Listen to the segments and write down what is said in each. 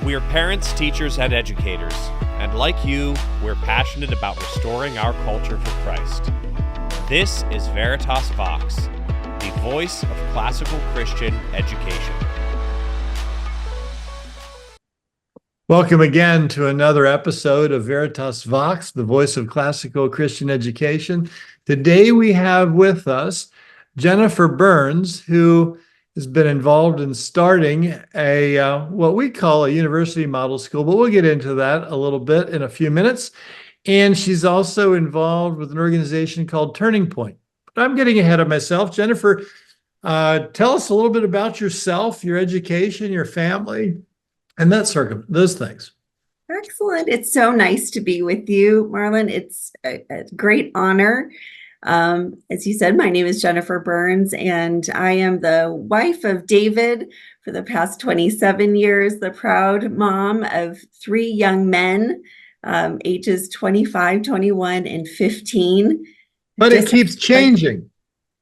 We're parents, teachers, and educators, and like you, we're passionate about restoring our culture for Christ. This is Veritas Vox, the voice of classical Christian education. Welcome again to another episode of Veritas Vox, the voice of classical Christian education. Today we have with us Jennifer Burns, who has been involved in starting a what we call a university model school, but we'll get into that a little bit in a few minutes. And she's also involved with an organization called Turning Point. But I'm getting ahead of myself. Jennifer, tell us a little bit about yourself, your education, your family, and those things. Excellent. It's so nice to be with you, Marlon. It's a great honor. As you said, my name is Jennifer Burns, and I am the wife of David for the past 27 years, the proud mom of 3 young men, ages 25, 21, and 15. But it keeps changing.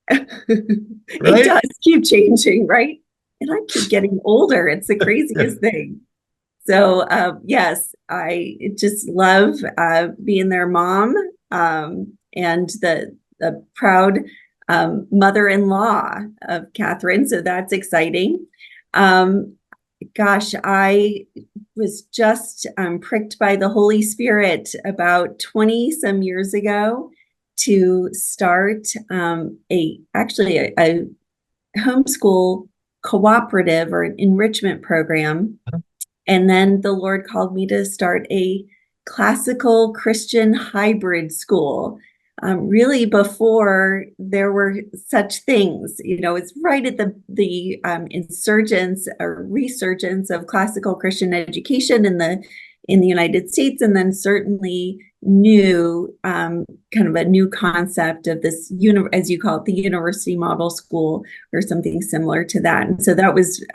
Right? It does keep changing, right? And I keep getting older. It's the craziest thing. So, yes, I just love being their mom and the proud mother-in-law of Catherine. So that's exciting. Gosh, I was just pricked by the Holy Spirit about 20 some years ago to start a homeschool cooperative or an enrichment program. And then the Lord called me to start a classical Christian hybrid school. Really before there were such things, it's right at the insurgence or resurgence of classical Christian education in the United States, and then certainly new kind of a new concept of this, as you call it, the university model school or something similar to that. And so that was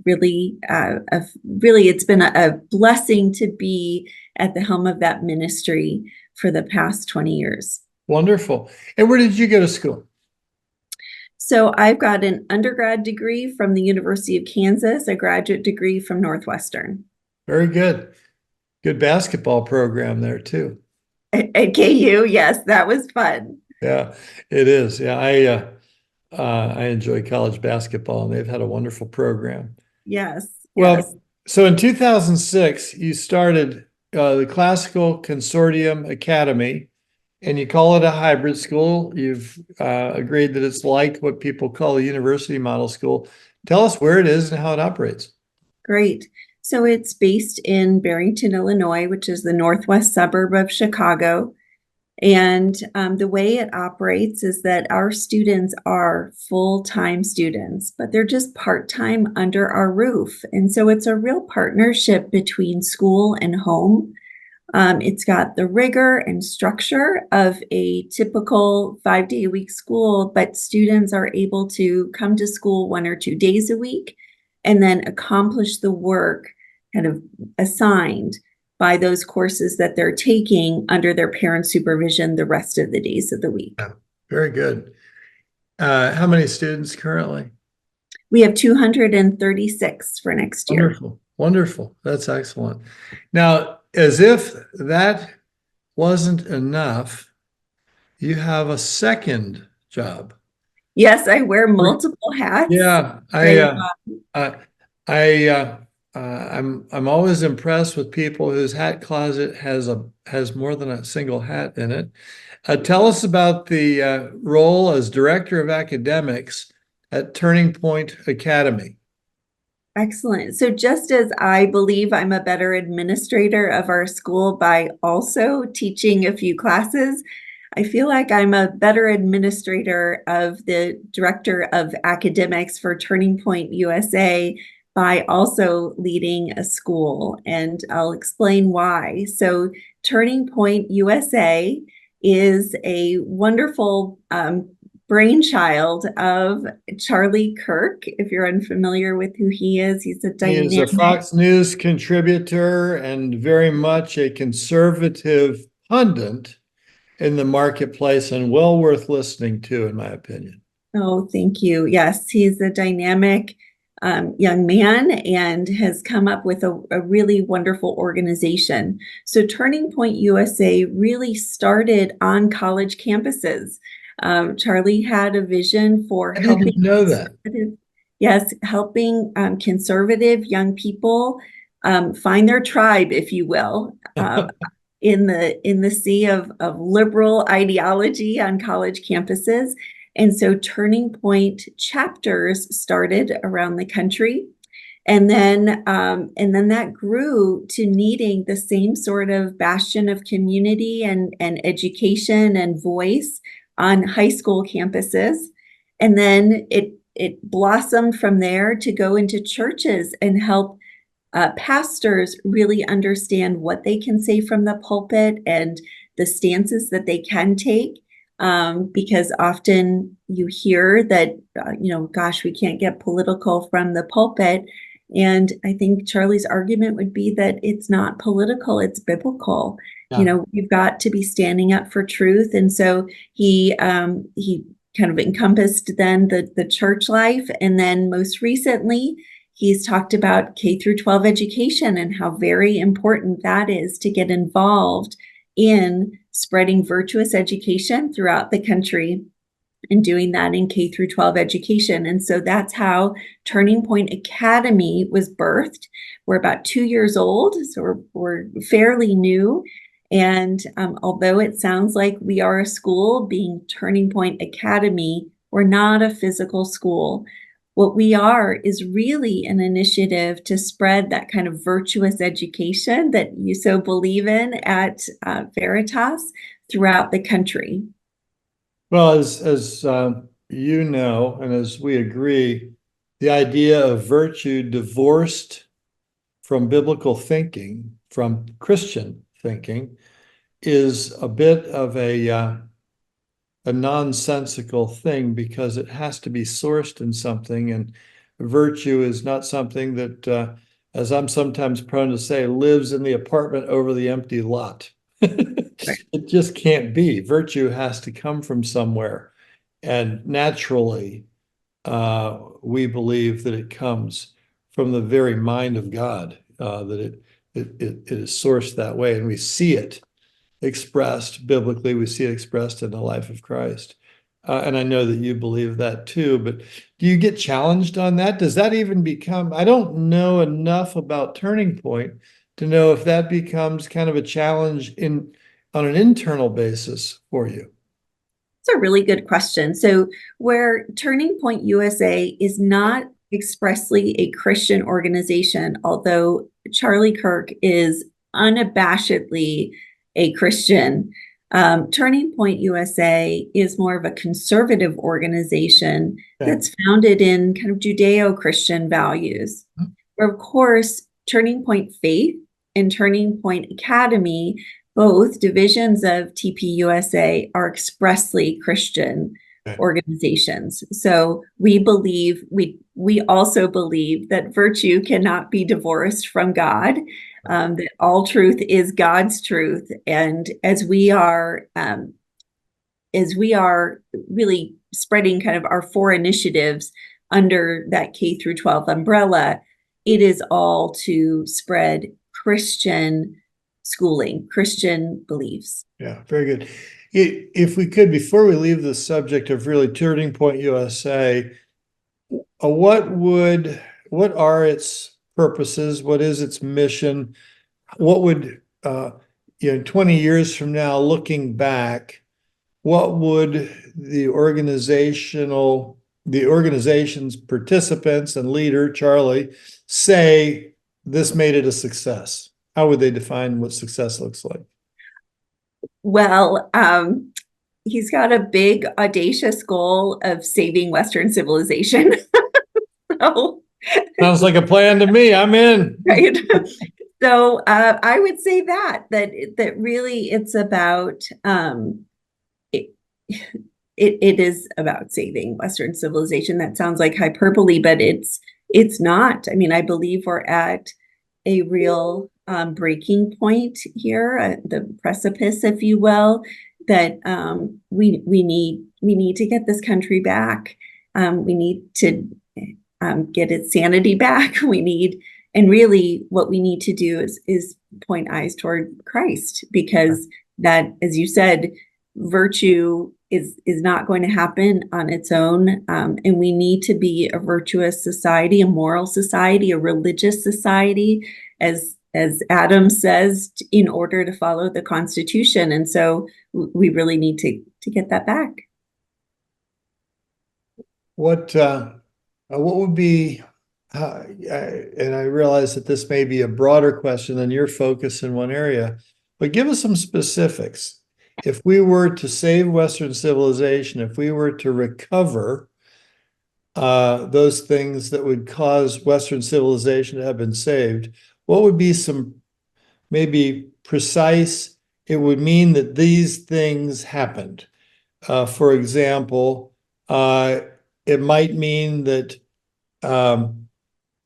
really it's been a blessing to be at the helm of that ministry for the past 20 years. Wonderful. And where did you go to school? So I've got an undergrad degree from the University of Kansas, a graduate degree from Northwestern. Very good. Good basketball program there too. At KU, yes, that was fun. Yeah, it is. Yeah, I enjoy college basketball, and they've had a wonderful program. Yes. Well, yes. So in 2006, you started the Classical Consortium Academy, and you call it a hybrid school. You've agreed that it's like what people call a university model school. Tell us where it is and how it operates. Great. So it's based in Barrington, Illinois, which is the northwest suburb of Chicago. And the way it operates is that our students are full-time students, but they're just part-time under our roof. And so it's a real partnership between school and home. It's got the rigor and structure of a typical 5-day-a-week school, but students are able to come to school 1 or 2 days a week and then accomplish the work kind of assigned by those courses that they're taking under their parent supervision the rest of the days of the week. Yeah, very good. How many students currently? We have 236 for next year. Wonderful. Wonderful. That's excellent. Now, as if that wasn't enough, you have a second job. Yes, I wear multiple hats. Yeah, I'm always impressed with people whose hat closet has more than a single hat in it. Tell us about the role as director of academics at Turning Point Academy. Excellent. So just as I believe I'm a better administrator of our school by also teaching a few classes, I feel like I'm a better administrator of the director of academics for Turning Point USA by also leading a school, and I'll explain why. So Turning Point USA is a wonderful brainchild of Charlie Kirk. If you're unfamiliar with who he is, he's a dynamic. He is a Fox News contributor and very much a conservative pundit in the marketplace, and well worth listening to, in my opinion. Oh, thank you. Yes, he's a dynamic young man and has come up with a really wonderful organization. So Turning Point USA really started on college campuses. Charlie had a vision for I didn't know that. helping conservative young people find their tribe, if you will, in the sea of liberal ideology on college campuses. And so Turning Point chapters started around the country. And then that grew to needing the same sort of bastion of community and education and voice on high school campuses. And then it blossomed from there to go into churches and help pastors really understand what they can say from the pulpit and the stances that they can take. Because often you hear that, gosh, we can't get political from the pulpit. And I think Charlie's argument would be that it's not political, it's biblical. Yeah. We've got to be standing up for truth. And so he kind of encompassed then the church life. And then most recently, he's talked about K through 12 education and how very important that is to get involved in spreading virtuous education throughout the country and doing that in K through 12 education. And so that's how Turning Point Academy was birthed. We're about 2 years old, so we're fairly new. And although it sounds like we are a school, being Turning Point Academy, we're not a physical school. What we are is really an initiative to spread that kind of virtuous education that you so believe in at Veritas throughout the country. Well, as you know, and as we agree, the idea of virtue divorced from biblical thinking, from Christian thinking, is a bit of a nonsensical thing because it has to be sourced in something, and virtue is not something that, as I'm sometimes prone to say, lives in the apartment over the empty lot. It just can't be. Virtue has to come from somewhere, and naturally, we believe that it comes from the very mind of God, that it is sourced that way, and we see it expressed biblically. We see it expressed in the life of Christ. And I know that you believe that too, but do you get challenged on that? Does that even become, I don't know enough about Turning Point to know if that becomes kind of a challenge on an internal basis for you. It's a really good question. So where Turning Point USA is not expressly a Christian organization, although Charlie Kirk is unabashedly a Christian, Turning Point USA is more of a conservative organization that's founded in kind of Judeo-Christian values. Where, of course, Turning Point Faith and Turning Point Academy, both divisions of TPUSA, are expressly Christian organizations. So we also believe that virtue cannot be divorced from God. That all truth is God's truth, and as we are really spreading kind of our 4 initiatives under that K through 12 umbrella, it is all to spread Christian schooling, Christian beliefs. Yeah, very good. If we could, before we leave the subject of really Turning Point USA, what are its purposes? What is its mission? What would 20 years from now, looking back, what would the organization's participants and leader, Charlie, say this made it a success? How would they define what success looks like? Well, he's got a big, audacious goal of saving Western civilization. So, sounds like a plan to me. I'm in. Right. So I would say that really it's about it is about saving Western civilization. That sounds like hyperbole, but it's not. I mean, I believe we're at a real breaking point here, the precipice, if you will, that we need to get this country back. We need to get its sanity back. And really what we need to do is point eyes toward Christ, because that, as you said, virtue is not going to happen on its own. And we need to be a virtuous society, a moral society, a religious society, as Adam says, in order to follow the Constitution. And so we really need to get that back. What would be, and I realize that this may be a broader question than your focus in one area, but give us some specifics. If we were to save Western civilization, if we were to recover those things that would cause Western civilization to have been saved, what would be some maybe precise, it would mean that these things happened. For example, it might mean that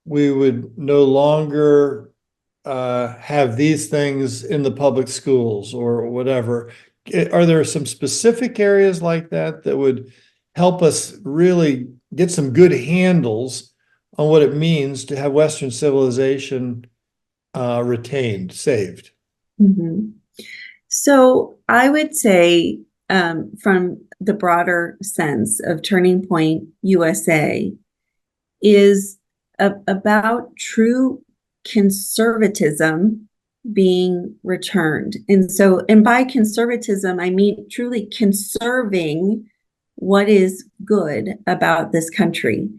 we would no longer have these things in the public schools or whatever. Are there some specific areas like that that would help us really get some good handles on what it means to have Western civilization retained, saved? Mm-hmm. So I would say, from the broader sense of Turning Point USA, is about true conservatism being returned. And by conservatism, I mean truly conserving what is good about this country.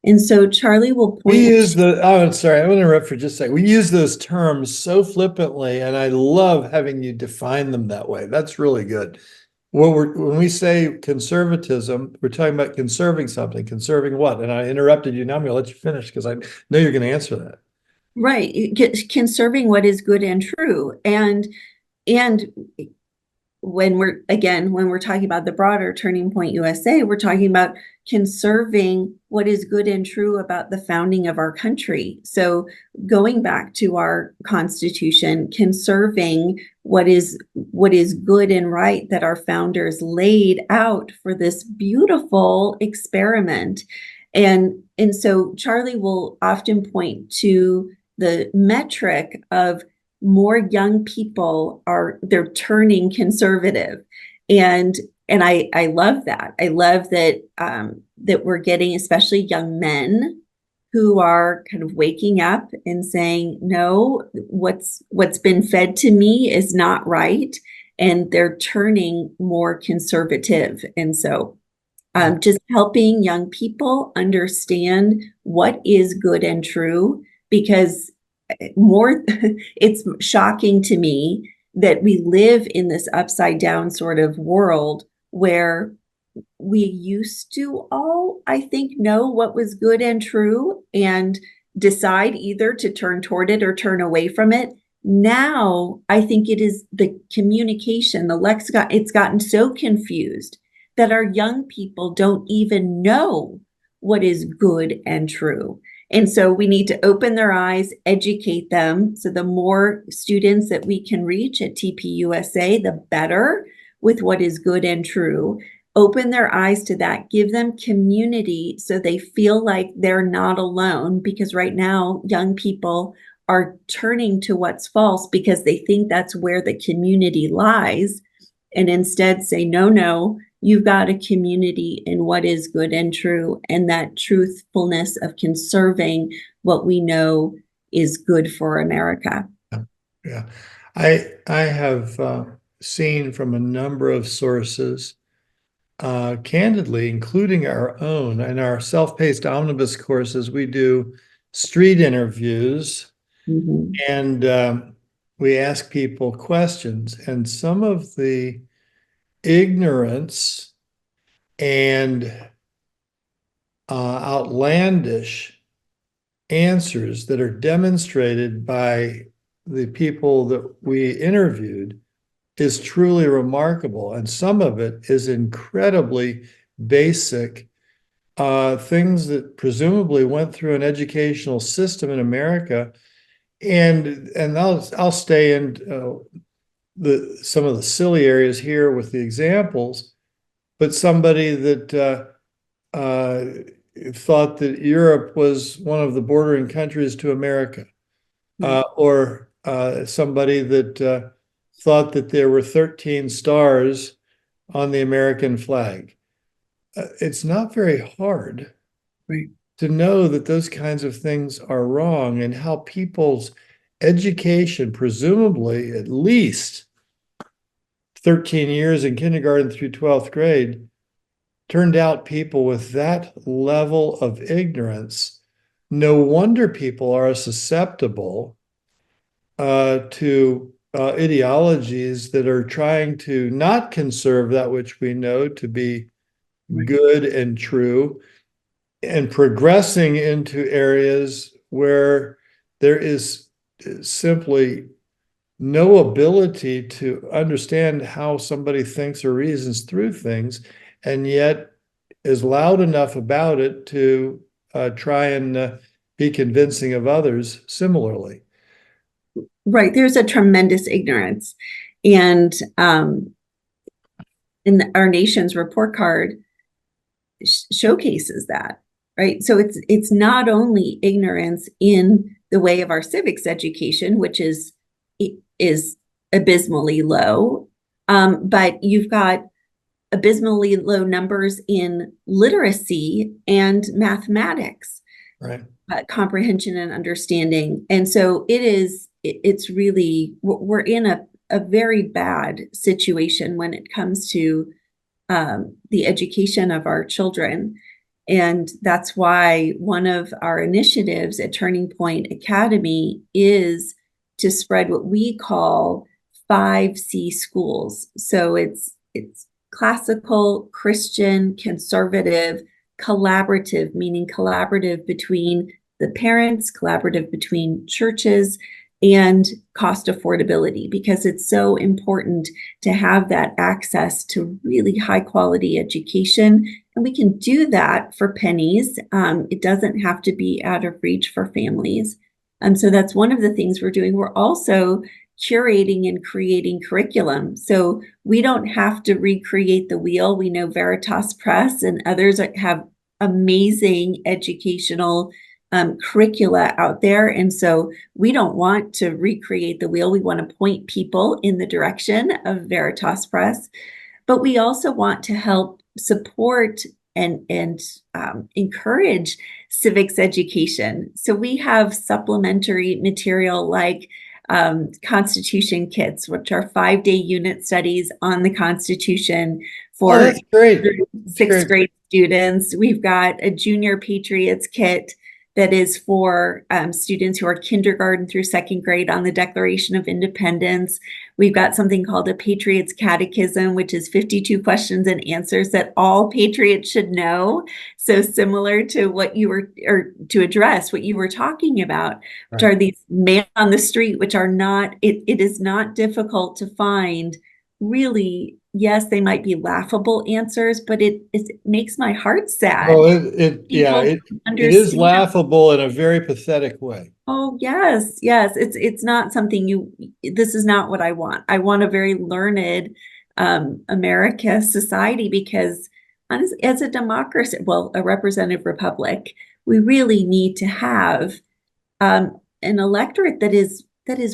And so Charlie will point. We use I'm sorry, I want to interrupt for just a second. We use those terms so flippantly, and I love having you define them that way. That's really good. When we say conservatism, we're talking about conserving something. Conserving what? And I interrupted you. Now I'm going to let you finish because I know you're going to answer that. Right. Conserving what is good and true. And when we're talking about the broader Turning Point USA, we're talking about conserving what is good and true about the founding of our country. So going back to our Constitution, conserving what is good and right that our founders laid out for this beautiful experiment. And so Charlie will often point to the metric of more young people they're turning conservative. And I love that. I love that that we're getting especially young men who are kind of waking up and saying, no, what's been fed to me is not right. And they're turning more conservative. And so just helping young people understand what is good and true, because it's shocking to me that we live in this upside down sort of world where we used to all, I think, know what was good and true and decide either to turn toward it or turn away from it. Now, I think it is the communication, the lexicon, it's gotten so confused that our young people don't even know what is good and true. And so we need to open their eyes, educate them. So the more students that we can reach at TPUSA, the better with what is good and true. Open their eyes to that, give them community so they feel like they're not alone, because right now young people are turning to what's false because they think that's where the community lies, and instead say, no, you've got a community in what is good and true, and that truthfulness of conserving what we know is good for America. Yeah, I have seen from a number of sources, candidly, including our own. In our self-paced omnibus courses, we do street interviews, and we ask people questions, and some of the ignorance and outlandish answers that are demonstrated by the people that we interviewed is truly remarkable. And some of it is incredibly basic things that presumably went through an educational system in America. And I'll stay in some of the silly areas here with the examples, but somebody that thought that Europe was one of the bordering countries to America, or somebody that thought that there were 13 stars on the American flag. It's not very hard to know that those kinds of things are wrong, and how people's education, presumably at least 13 years in kindergarten through 12th grade, turned out people with that level of ignorance. No wonder people are susceptible to ideologies that are trying to not conserve that which we know to be good and true, and progressing into areas where there is simply no ability to understand how somebody thinks or reasons through things, and yet is loud enough about it to try and be convincing of others similarly. Right. There's a tremendous ignorance. And in our nation's report card showcases that, right? So it's not only ignorance in the way of our civics education, which is abysmally low, but you've got abysmally low numbers in literacy and mathematics, right? Comprehension and understanding. And so it's really, we're in a very bad situation when it comes to the education of our children. And that's why one of our initiatives at Turning Point Academy is to spread what we call 5C schools. So it's classical, Christian, conservative, collaborative, meaning collaborative between the parents, collaborative between churches, and cost affordability, because it's so important to have that access to really high quality education. And we can do that for pennies. It doesn't have to be out of reach for families. So that's one of the things we're doing. We're also curating and creating curriculum. So we don't have to recreate the wheel. We know Veritas Press and others have amazing educational curricula out there. And so we don't want to recreate the wheel. We want to point people in the direction of Veritas Press, but we also want to help support and encourage civics education. So we have supplementary material like Constitution kits, which are 5-day unit studies on the Constitution for that's great. Sixth grade students. We've got a Junior Patriots kit that is for students who are kindergarten through second grade on the Declaration of Independence. We've got something called a Patriots Catechism, which is 52 questions and answers that all patriots should know. So similar to what you were, or to address what you were talking about, which are these man on the street, which are not, it is not difficult to find really. Yes, they might be laughable answers, but it makes my heart sad. Oh, it is laughable in a very pathetic way. Oh, yes. It's not something this is not what I want. I want a very learned America society, because as a democracy, well, a representative republic, we really need to have an electorate that is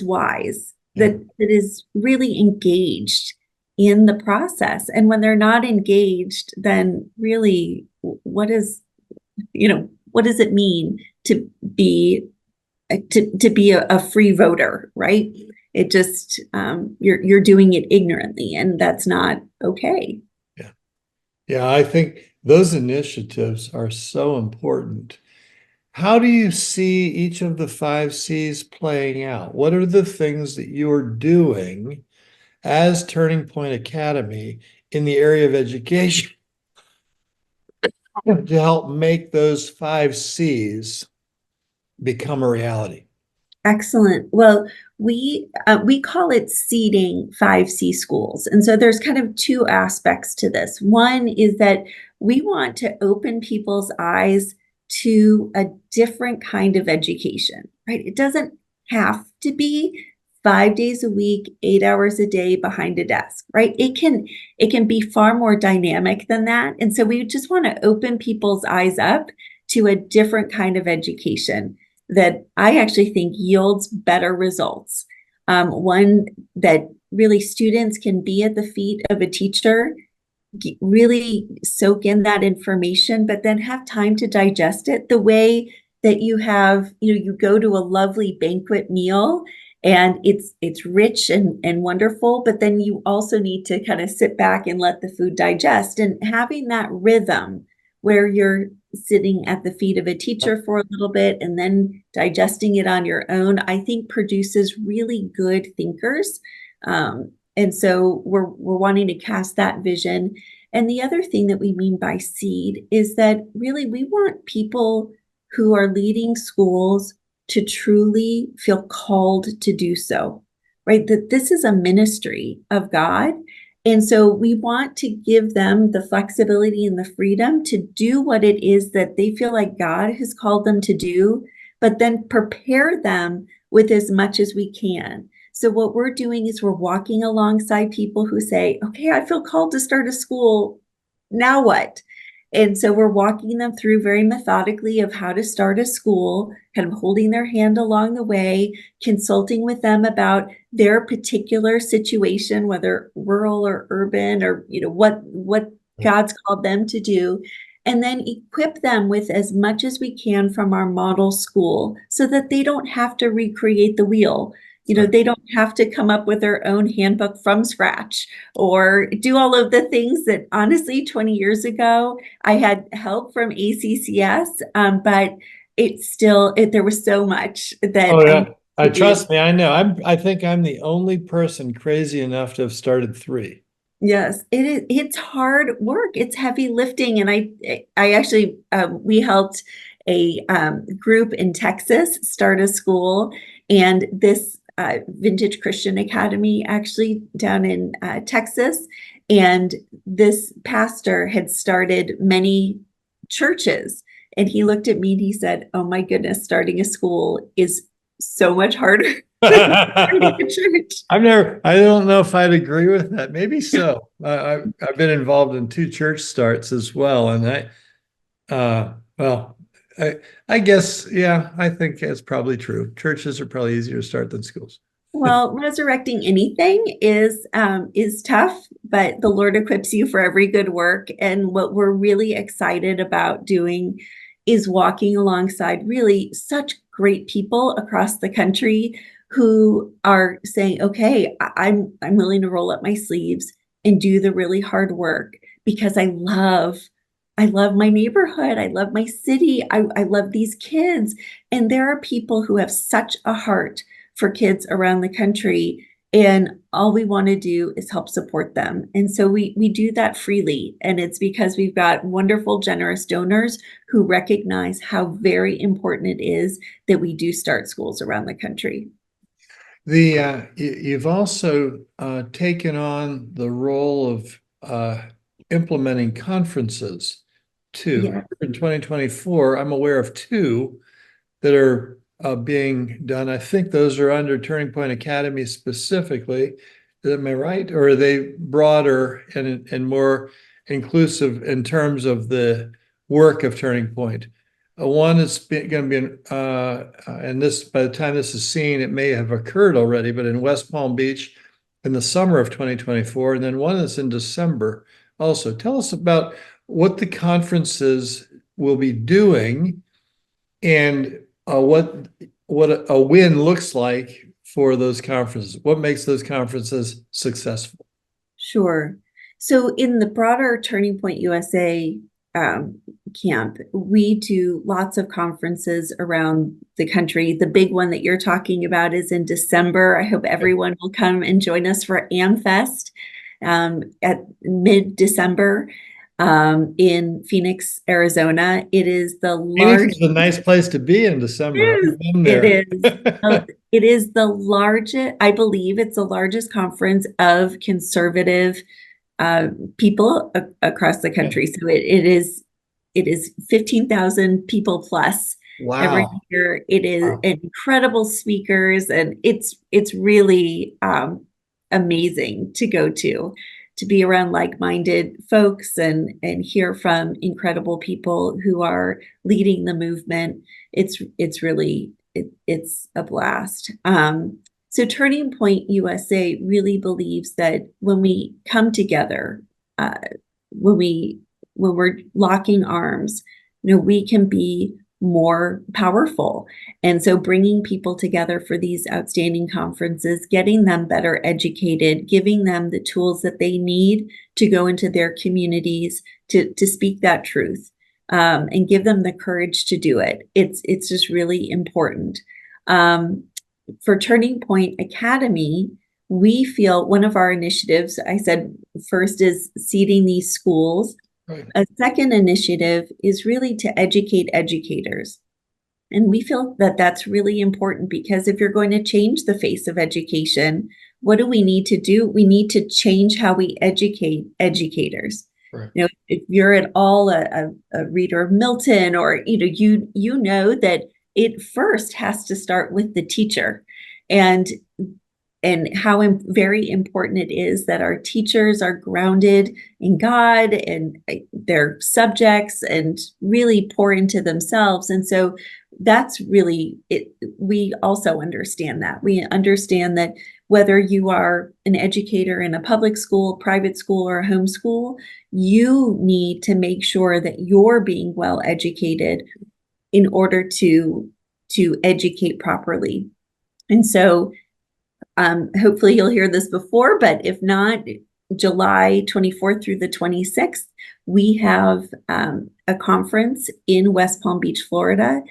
wise, that is really engaged in the process. And when they're not engaged, then really what does it mean to be a free voter, right? It just you're doing it ignorantly, and that's not okay. Yeah, I think those initiatives are so important. How do you see each of the 5 C's playing out? What are the things that you're doing as Turning Point Academy in the area of education to help make those 5 C's become a reality? Excellent. Well, we call it seeding 5C schools. And so there's kind of 2 aspects to this. One is that we want to open people's eyes to a different kind of education, right? It doesn't have to be 5 days a week, 8 hours a day behind a desk, right? It can be far more dynamic than that. And so we just want to open people's eyes up to a different kind of education that I actually think yields better results. One that really students can be at the feet of a teacher, really soak in that information, but then have time to digest it the way that you have, you go to a lovely banquet meal and it's rich and wonderful, but then you also need to kind of sit back and let the food digest, and having that rhythm where you're sitting at the feet of a teacher for a little bit and then digesting it on your own, I think produces really good thinkers. And so we're wanting to cast that vision. And the other thing that we mean by seed is that really we want people who are leading schools to truly feel called to do so, right? That this is a ministry of God. And so we want to give them the flexibility and the freedom to do what it is that they feel like God has called them to do, but then prepare them with as much as we can. So what we're doing is we're walking alongside people who say, okay, I feel called to start a school. Now what? And so we're walking them through very methodically of how to start a school, kind of holding their hand along the way, consulting with them about their particular situation, whether rural or urban, or what God's called them to do, and then equip them with as much as we can from our model school so that they don't have to recreate the wheel. They don't have to come up with their own handbook from scratch or do all of the things that honestly 20 years ago I had help from ACCS, but there was so much that. Oh yeah, I trust me. I know. I think I'm the only person crazy enough to have started 3. Yes, it is. It's hard work. It's heavy lifting, and I actually we helped a group in Texas start a school, and this Vintage Christian Academy actually down in Texas, and this pastor had started many churches, and he looked at me and he said, "Oh my goodness, starting a school is so much harder." I don't know if I'd agree with that. Maybe so. I've been involved in 2 church starts as well, and I guess, yeah, I think it's probably true. Churches are probably easier to start than schools. Well, resurrecting anything is tough, but the Lord equips you for every good work. And what we're really excited about doing is walking alongside really such great people across the country who are saying, okay, I'm willing to roll up my sleeves and do the really hard work because I love my neighborhood. I love my city. I love these kids. And there are people who have such a heart for kids around the country. And all we want to do is help support them. And so we do that freely. And it's because we've got wonderful, generous donors who recognize how very important it is that we do start schools around the country. You've also taken on the role of implementing conferences too. Yeah. In 2024, I'm aware of 2 that are being done. I think those are under Turning Point Academy specifically. Am I right? Or are they broader and more inclusive in terms of the work of Turning Point? One is going to be and this, by the time this is seen, it may have occurred already, but in West Palm Beach in the summer of 2024, and then one is in December also. Tell us about what the conferences will be doing and what a win looks like for those conferences. What makes those conferences successful? Sure. So in the broader Turning Point USA camp, we do lots of conferences around the country. The big one that you're talking about is in December. I hope everyone will come and join us for AmericaFest at mid-December in Phoenix, Arizona. It is the largest. Phoenix is a nice place to be in December. I've been there. It is. It is the largest, I believe it's the largest conference of conservative people across the country. So it is 15,000 people plus. Wow. Every year. It is incredible speakers, and it's really amazing to go to. to be around like-minded folks and hear from incredible people who are leading the movement. It's really it's a blast. So Turning Point USA really believes that when we come together, when we're locking arms, we can be more powerful. And so bringing people together for these outstanding conferences, getting them better educated, giving them the tools that they need to go into their communities to speak that truth, and give them the courage to do it. It's just really important. For Turning Point Academy, we feel one of our initiatives, I said first, is seeding these schools. Right. A second initiative is really to educate educators. And we feel that that's really important, because if you're going to change the face of education, what do we need to do? We need to change how we educate educators. Right. If you're at all a reader of Milton, or you know that it first has to start with the teacher, and how very important it is that our teachers are grounded in God and their subjects and really pour into themselves. And so that's really it. We also understand that. We understand that whether you are an educator in a public school, private school, or a homeschool, you need to make sure that you're being well educated in order to educate properly. And so hopefully you'll hear this before, but if not, July 24th through the 26th, we have a conference in West Palm Beach, Florida.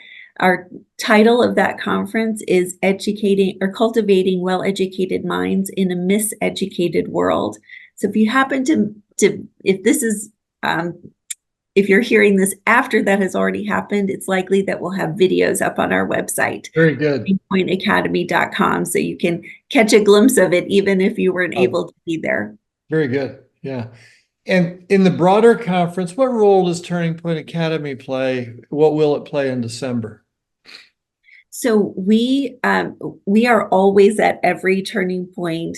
Our title of that conference is Educating or Cultivating Well-Educated Minds in a Miseducated World. So if you happen to if this is if you're hearing this after that has already happened, it's likely that we'll have videos up on our website. Very good. pointacademy.com, so you can catch a glimpse of it even if you weren't able to be there. Very good. Yeah. And in the broader conference, what role does Turning Point Academy play? What will it play in December? So we are always at every Turning Point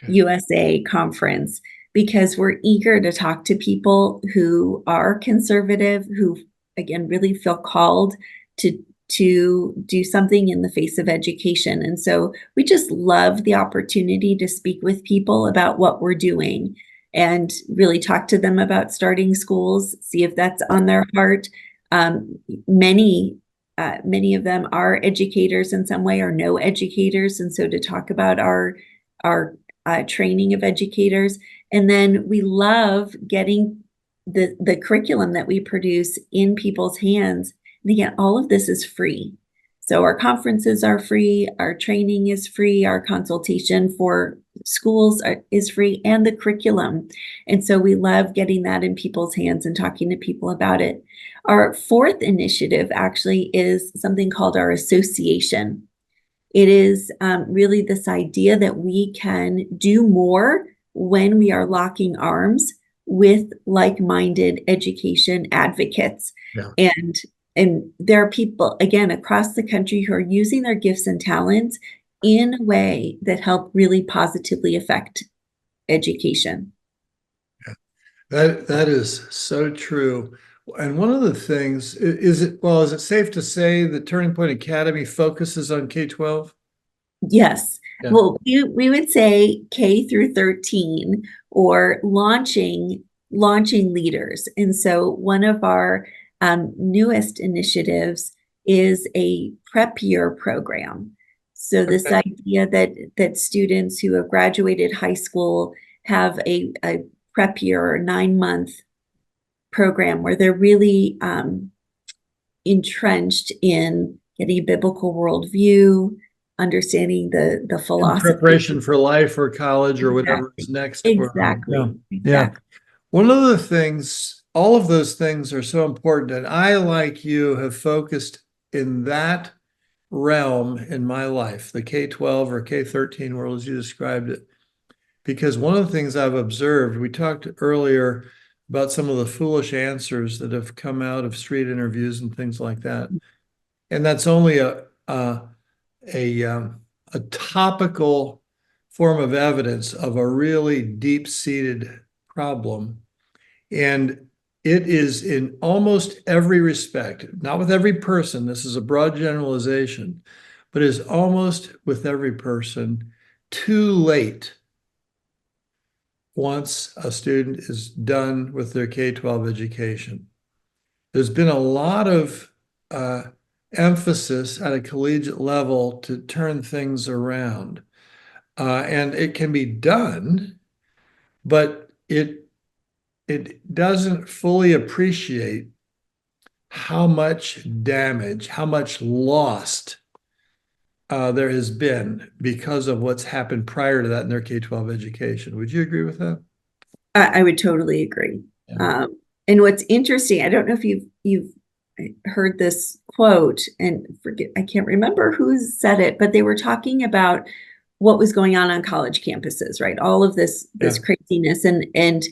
USA conference, because we're eager to talk to people who are conservative, who again really feel called to do something in the face of education. And so we just love the opportunity to speak with people about what we're doing and really talk to them about starting schools, see if that's on their heart. Many of them are educators in some way or know educators. And so to talk about our training of educators. And then we love getting the curriculum that we produce in people's hands. And again, all of this is free. So our conferences are free, our training is free, our consultation for schools is free, and the curriculum. And so we love getting that in people's hands and talking to people about it. Our fourth initiative actually is something called our association. It is really this idea that we can do more when we are locking arms with like-minded education advocates. Yeah. And there are people, again, across the country who are using their gifts and talents in a way that help really positively affect education. Yeah. That is so true. And one of the things, is it safe to say that Turning Point Academy focuses on K-12? Yes. Yeah. Well, we would say K through 13, or launching leaders. And so one of our newest initiatives is a prep year program. So this idea that students who have graduated high school have a prep year or 9-month program where they're really entrenched in getting a biblical worldview, understanding the philosophy. In preparation for life or college or whatever is next. Exactly. Yeah. One of the things, all of those things are so important. And I, like you, have focused in that realm in my life, the K-12 or K-13 world, as you described it. Because one of the things I've observed, we talked earlier about some of the foolish answers that have come out of street interviews and things like that. And that's only a topical form of evidence of a really deep-seated problem. And it is in almost every respect, not with every person, this is a broad generalization, but is almost with every person too late once a student is done with their K-12 education. There's been a lot of emphasis at a collegiate level to turn things around. And it can be done, but it doesn't fully appreciate how much damage, how much lost there has been because of what's happened prior to that in their K-12 education. Would you agree with that? I would totally agree. Yeah. And what's interesting, I don't know if you've heard this quote, and I can't remember who said it, but they were talking about what was going on college campuses, right? All of this craziness and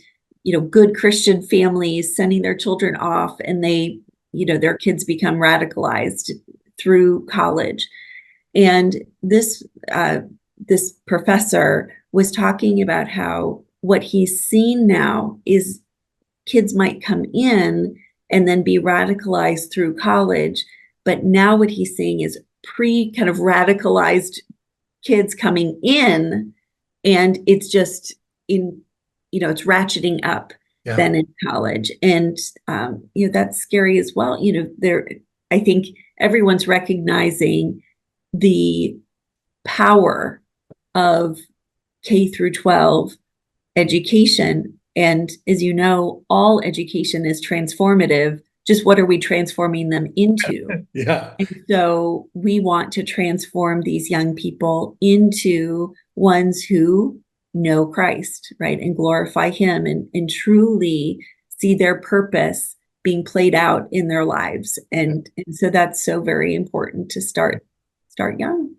good Christian families sending their children off, and their kids become radicalized through college. And this professor was talking about how what he's seen now is kids might come in and then be radicalized through college, but now what he's seeing is kind of radicalized kids coming in, and it's just it's ratcheting up then in college. And that's scary as well. I think everyone's recognizing the power of K through 12 education. And as you know, all education is transformative. Just what are we transforming them into? Yeah. And so we want to transform these young people into ones who know Christ, right? And glorify him and truly see their purpose being played out in their lives. And so that's so very important to start young.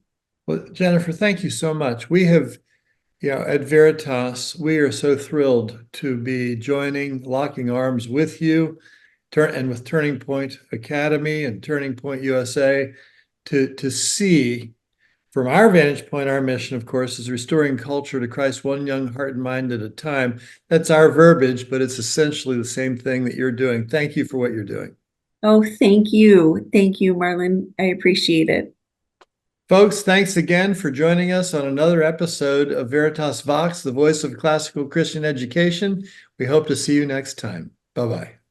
Well, Jennifer, thank you so much. We have, at Veritas, we are so thrilled to be locking arms with you and with Turning Point Academy and Turning Point USA to see, from our vantage point, our mission, of course, is restoring culture to Christ, one young heart and mind at a time. That's our verbiage, but it's essentially the same thing that you're doing. Thank you for what you're doing. Oh, thank you. Thank you, Marlon. I appreciate it. Folks, thanks again for joining us on another episode of Veritas Vox, the voice of classical Christian education. We hope to see you next time. Bye-bye.